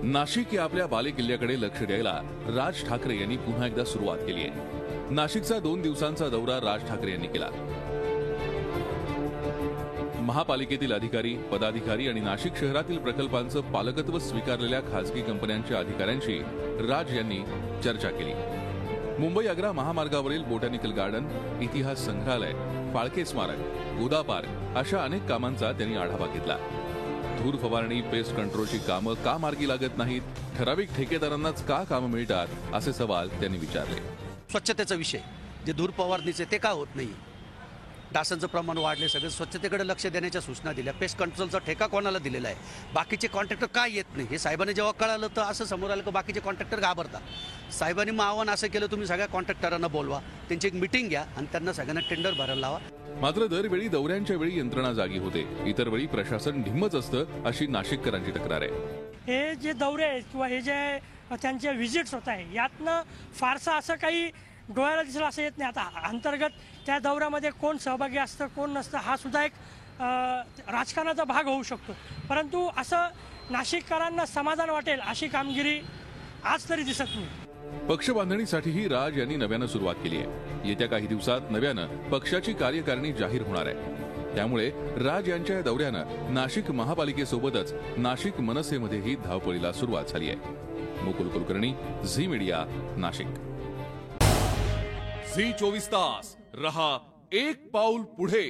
नाशिक या आपल्या बालेकिल्ल्याकडे लक्ष द्यायला राज ठाकरे यांनी पुन्हा एकदा सुरुवात केली आहे। नाशिकचा 2 दिवसांचा दौरा राज ठाकरे यांनी केला। महापालिकेतील अधिकारी, पदाधिकारी आणि नाशिक शहरातील प्रकल्पांचं पालकत्व स्वीकारलेल्या खासगी कंपन्यांच्या अधिकाऱ्यांशी राज यांनी चर्चा केली। मुंबई आग्रा महामार्गावरील बोटॅनिकल गार्डन, इतिहास संग्रहालय, फाळके स्मारक, गोदा पार्क अशा अनेक कामांचा त्यांनी आढावा घेतला। धूर फवारणी, पेस्ट कंट्रोलची कामं का मार्गी लागत नाहीत, ठराविक ठेकेदारांनाच का कामं मिळतात असे सवाल त्यांनी विचारले। स्वच्छतेचा विषय, जे धूर फवारणीचे ते का होत नाही, डासांचं प्रमाण वाढले, सगळे स्वच्छतेकडे लक्ष देण्याच्या सूचना दिल्या। पेस्ट कंट्रोलचा ठेका कोणाला दिलेला आहे, बाकीचे कॉन्ट्रॅक्टर का येत नाही, हे साहेबांनी जेव्हा कळालं तर असं समोर आलं की बाकीचे कॉन्ट्रॅक्टर घाबरतात। साहेबांनी मग आव्हान असं केलं, तुम्ही सगळ्या कॉन्ट्रॅक्टरांना बोलवा, त्यांची एक मिटिंग घ्या आणि त्यांना सगळ्यांना टेंडर भरायला लावा। मात्र दरवेळी दौऱ्यांच्या वेळी यंत्रणा जागी होते, इतर वेळी प्रशासन ढिम्मच असतं अशी नाशिककरांची तक्रार आहे। हे जे दौरे आहेत किंवा हे जे त्यांचे व्हिजिट्स होत आहे, यातनं फारसं असं काही डोळ्याला दिसलं असं येत नाही। आता अंतर्गत त्या दौऱ्यामध्ये कोण सहभागी असतं कोण नसतं हा सुद्धा एक राजकारणाचा भाग होऊ शकतो, परंतु असं नाशिककरांना समाधान वाटेल अशी कामगिरी आज तरी दिसत नाही। पक्ष बांधणीसाठीही राज यांनी नव्यानं सुरुवात केली आहे। येत्या काही दिवसात नव्यानं पक्षाची कार्यकारिणी जाहीर होणार आहे। त्यामुळे राज यांच्या या दौऱ्यानं नाशिक महापालिकेसोबतच नाशिक मनसेमध्येही धावपळीला सुरुवात झाली आहे। Mukul Kulkarni, Zee media, Nashik. Zee 24 तास रहा एक पाऊल पुढे।